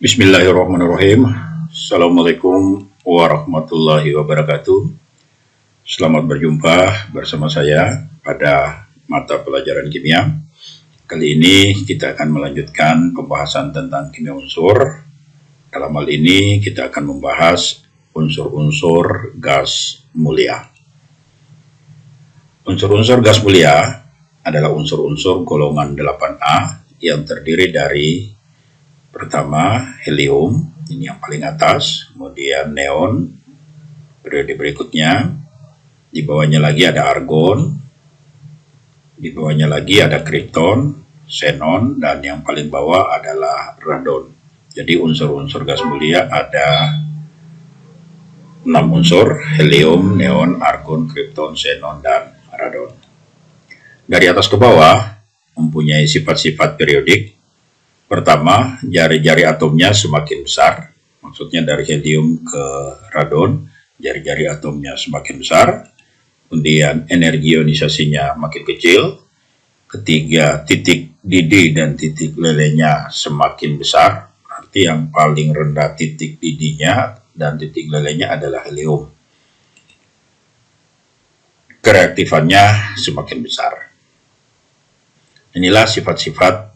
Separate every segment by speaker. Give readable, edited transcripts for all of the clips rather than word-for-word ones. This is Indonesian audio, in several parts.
Speaker 1: Bismillahirrahmanirrahim. Assalamualaikum warahmatullahi wabarakatuh. Selamat berjumpa bersama saya pada mata pelajaran kimia. Kali ini kita akan melanjutkan pembahasan tentang kimia unsur. Dalam hal ini kita akan membahas unsur-unsur gas mulia. Unsur-unsur gas mulia adalah unsur-unsur golongan 8A yang terdiri dari pertama helium, ini yang paling atas, kemudian neon, periode berikutnya, di bawahnya lagi ada argon, di bawahnya lagi ada krypton, xenon, dan yang paling bawah adalah radon. Jadi unsur-unsur gas mulia ada 6 unsur, helium, neon, argon, krypton, xenon, dan radon. Dari atas ke bawah mempunyai sifat-sifat periodik. Pertama, jari-jari atomnya semakin besar, maksudnya dari helium ke radon, jari-jari atomnya semakin besar. Kemudian energi ionisasinya makin kecil. Ketiga, titik didih dan titik lelenya semakin besar, berarti yang paling rendah titik didihnya dan titik lelenya adalah helium. Kereaktifannya semakin besar. Inilah sifat-sifat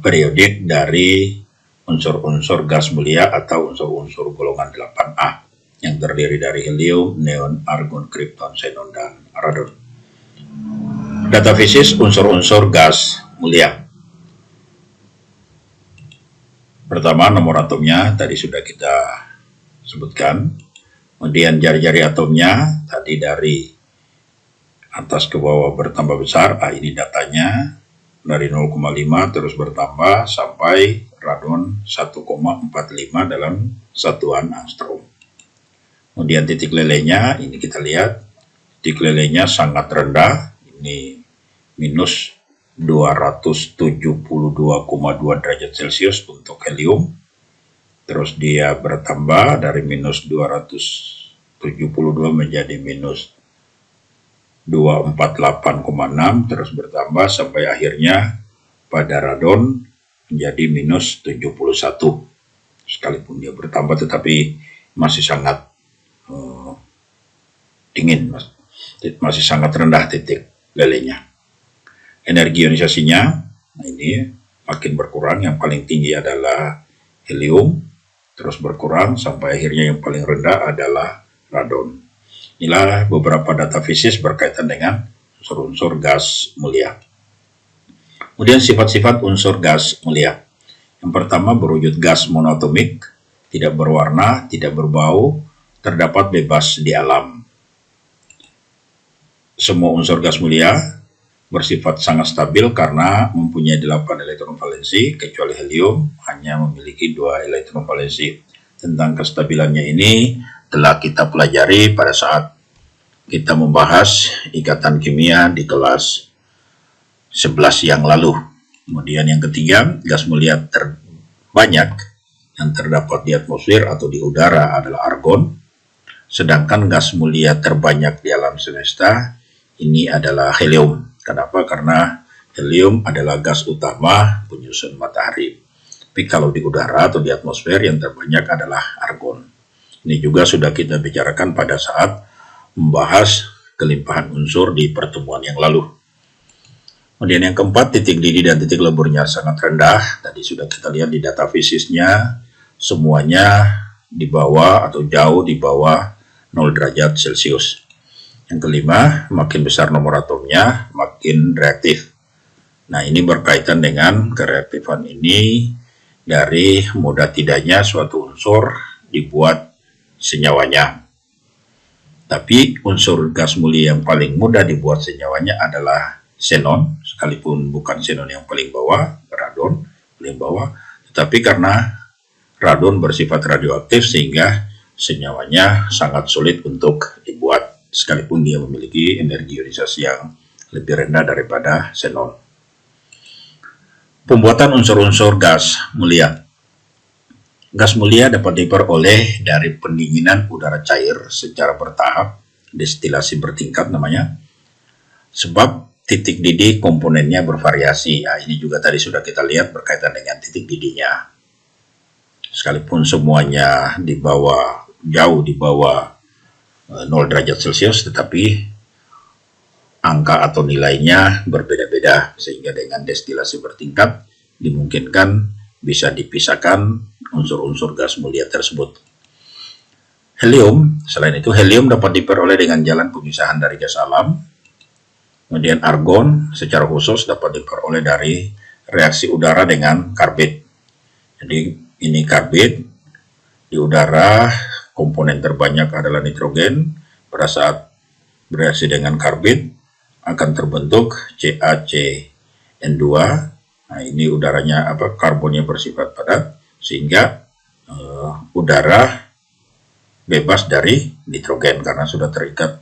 Speaker 1: periodik dari unsur-unsur gas mulia atau unsur-unsur golongan 8A yang terdiri dari helium, neon, argon, krypton, xenon, dan radon. Data fisis unsur-unsur gas mulia. Pertama, nomor atomnya tadi sudah kita sebutkan. Kemudian jari-jari atomnya tadi dari atas ke bawah bertambah besar. Ini datanya. Dari 0,5 terus bertambah sampai radon 1,45 dalam satuan angstrom. Kemudian titik lelenya, ini kita lihat, titik lelenya sangat rendah, ini minus 272,2 derajat Celcius untuk helium. Terus dia bertambah dari minus 272 menjadi minus 248,6 terus bertambah sampai akhirnya pada radon menjadi minus 71. Sekalipun dia bertambah tetapi masih sangat dingin, masih sangat rendah titik lelenya. Energi ionisasinya, ini makin berkurang, yang paling tinggi adalah helium, terus berkurang sampai akhirnya yang paling rendah adalah radon. Inilah beberapa data fisis berkaitan dengan unsur-unsur gas mulia. Kemudian sifat-sifat unsur gas mulia. Yang pertama berwujud gas monoatomik, tidak berwarna, tidak berbau, terdapat bebas di alam. Semua unsur gas mulia bersifat sangat stabil karena mempunyai 8 elektron valensi, kecuali helium hanya memiliki 2 elektron valensi. Tentang kestabilannya ini telah kita pelajari pada saat kita membahas ikatan kimia di kelas 11 yang lalu. Kemudian yang ketiga, gas mulia terbanyak yang terdapat di atmosfer atau di udara adalah argon. Sedangkan gas mulia terbanyak di alam semesta ini adalah helium. Kenapa? Karena helium adalah gas utama penyusun matahari. Tapi kalau di udara atau di atmosfer yang terbanyak adalah argon. Ini juga sudah kita bicarakan pada saat membahas kelimpahan unsur di pertemuan yang lalu. Kemudian yang keempat, titik didih dan titik leburnya sangat rendah. Tadi sudah kita lihat di data fisisnya, semuanya di bawah atau jauh di bawah 0 derajat Celcius. Yang kelima, makin besar nomor atomnya, makin reaktif. Nah, ini berkaitan dengan kereaktifan ini dari mudah tidaknya suatu unsur dibuat senyawanya. Tapi unsur gas mulia yang paling mudah dibuat senyawanya adalah xenon, sekalipun bukan xenon yang paling bawah, radon paling bawah, tetapi karena radon bersifat radioaktif sehingga senyawanya sangat sulit untuk dibuat, sekalipun dia memiliki energi ionisasi yang lebih rendah daripada xenon. Pembuatan unsur-unsur gas mulia. Gas mulia dapat diperoleh dari pendinginan udara cair secara bertahap, destilasi bertingkat namanya, sebab titik didih komponennya bervariasi. Nah, ini juga tadi sudah kita lihat berkaitan dengan titik didihnya. sekalipun semuanya jauh di bawah 0 derajat Celcius, tetapi angka atau nilainya berbeda-beda, sehingga dengan destilasi bertingkat dimungkinkan bisa dipisahkan unsur-unsur gas mulia tersebut. Helium, selain itu helium dapat diperoleh dengan jalan pemisahan dari gas alam. Kemudian argon secara khusus dapat diperoleh dari reaksi udara dengan karbit. Jadi ini karbit, di udara komponen terbanyak adalah nitrogen. Pada saat bereaksi dengan karbit akan terbentuk CaCN2. Nah, ini udaranya karbonnya bersifat padat, sehingga udara bebas dari nitrogen karena sudah terikat.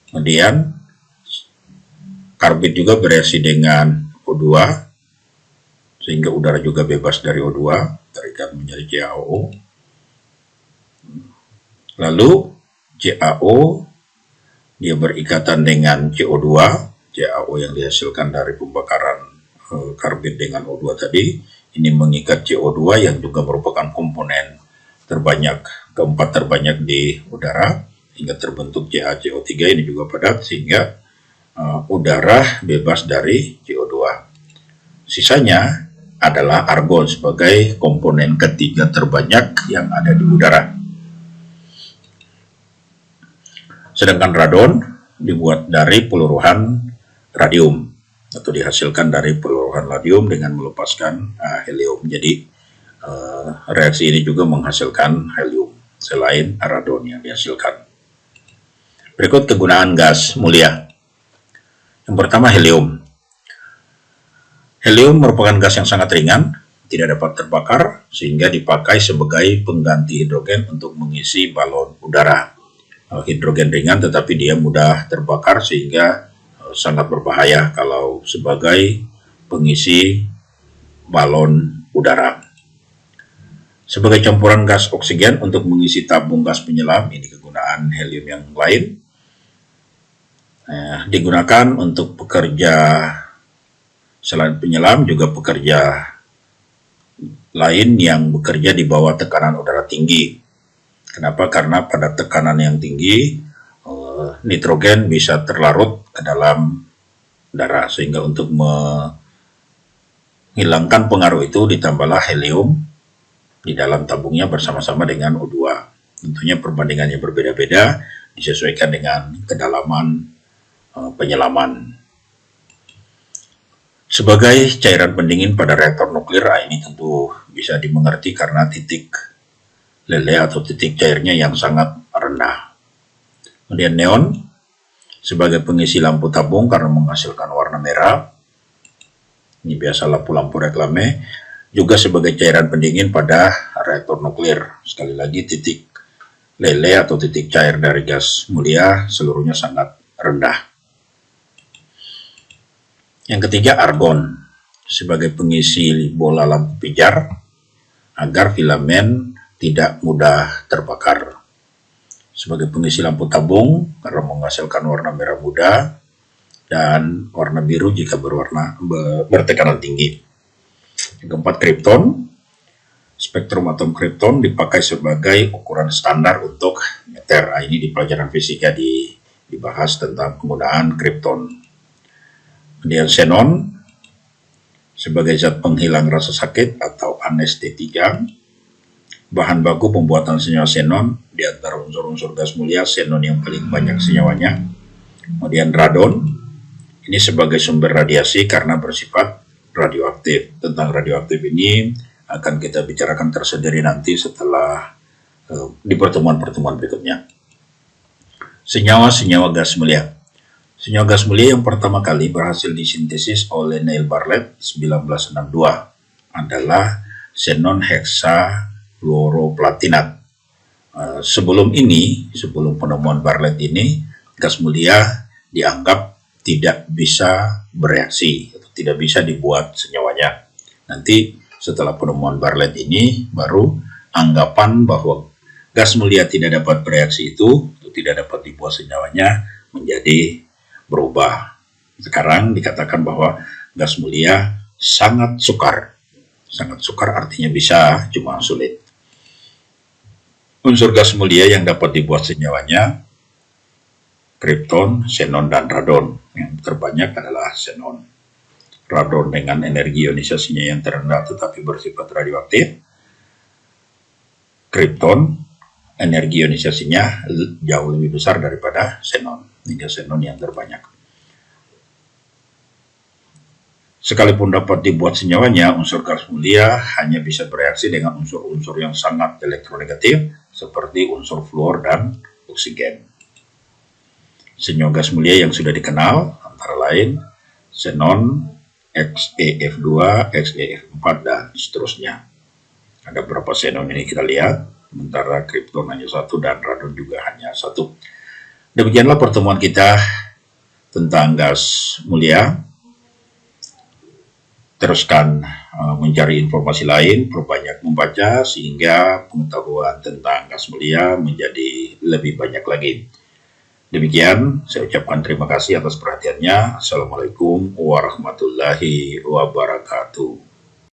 Speaker 1: Kemudian karbit juga bereaksi dengan O2, sehingga udara juga bebas dari O2, terikat menjadi CaO. Lalu CaO dia berikatan dengan CO2, CaO yang dihasilkan dari pembakaran karbit dengan O2 tadi, ini mengikat CO2 yang juga merupakan komponen keempat terbanyak di udara, hingga terbentuk CaCO3. Ini juga padat, sehingga udara bebas dari CO2. Sisanya adalah argon sebagai komponen ketiga terbanyak yang ada di udara. Sedangkan radon dibuat dari peluruhan radium atau dihasilkan dari peluruhan radium dengan melepaskan helium. Jadi reaksi ini juga menghasilkan helium selain radon yang dihasilkan. Berikut kegunaan gas mulia. Yang pertama, helium. Helium merupakan gas yang sangat ringan, tidak dapat terbakar, sehingga dipakai sebagai pengganti hidrogen untuk mengisi balon udara. Hidrogen ringan tetapi dia mudah terbakar, sehingga sangat berbahaya kalau sebagai pengisi balon udara. Sebagai campuran gas oksigen untuk mengisi tabung gas penyelam, ini kegunaan helium yang lain. Digunakan untuk pekerja selain penyelam, juga pekerja lain yang bekerja di bawah tekanan udara tinggi. Kenapa? Karena pada tekanan yang tinggi, nitrogen bisa terlarut ke dalam udara, sehingga untuk menghilangkan pengaruh itu ditambahlah helium di dalam tabungnya bersama-sama dengan O2. Tentunya perbandingannya berbeda-beda, disesuaikan dengan kedalaman penyelaman. Sebagai cairan pendingin pada reaktor nuklir, ini tentu bisa dimengerti karena titik lele atau titik cairnya yang sangat rendah. Kemudian neon sebagai pengisi lampu tabung karena menghasilkan warna merah. Ini biasa lampu-lampu reklame. Juga sebagai cairan pendingin pada reaktor nuklir. Sekali lagi, titik lele atau titik cair dari gas mulia seluruhnya sangat rendah. Yang ketiga, argon sebagai pengisi bola lampu pijar agar filamen tidak mudah terbakar. Sebagai pengisi lampu tabung karena menghasilkan warna merah muda dan warna biru jika bertekanan tinggi. Yang keempat, kripton. Spektrum atom kripton dipakai sebagai ukuran standar untuk meter. Ini di pelajaran fisika dibahas tentang penggunaan kripton. Kemudian xenon sebagai zat penghilang rasa sakit atau anestetika. Bahan baku pembuatan senyawa xenon, di antara unsur-unsur gas mulia, xenon yang paling banyak senyawanya. Kemudian radon, ini sebagai sumber radiasi karena bersifat radioaktif. Tentang radioaktif ini akan kita bicarakan tersendiri nanti setelah di pertemuan-pertemuan berikutnya. Senyawa-senyawa gas mulia. Senyawa gas mulia yang pertama kali berhasil disintesis oleh Neil Bartlett 1962 adalah xenon heksafluoroplatinat. Sebelum penemuan Bartlett ini, gas mulia dianggap tidak bisa bereaksi, atau tidak bisa dibuat senyawanya. Nanti setelah penemuan Bartlett ini, baru anggapan bahwa gas mulia tidak dapat bereaksi itu tidak dapat dibuat senyawanya menjadi berubah. Sekarang dikatakan bahwa gas mulia sangat sukar. Sangat sukar artinya bisa, cuma sulit. Unsur gas mulia yang dapat dibuat senyawanya kripton, xenon, dan radon. Yang terbanyak adalah xenon. Radon dengan energi ionisasinya yang terendah tetapi bersifat radioaktif. Kripton, energi ionisasinya jauh lebih besar daripada xenon. Hingga xenon yang terbanyak. Sekalipun dapat dibuat senyawanya, unsur gas mulia hanya bisa bereaksi dengan unsur-unsur yang sangat elektronegatif seperti unsur fluor dan oksigen. Senyawa gas mulia yang sudah dikenal antara lain xenon, XeF2, XeF4, dan seterusnya. Ada berapa xenon ini kita lihat, sementara kripton hanya satu dan radon juga hanya satu. Demikianlah pertemuan kita tentang gas mulia. Teruskan mencari informasi lain, perbanyak membaca sehingga pengetahuan tentang gas mulia menjadi lebih banyak lagi. Demikian, saya ucapkan terima kasih atas perhatiannya. Assalamualaikum warahmatullahi wabarakatuh.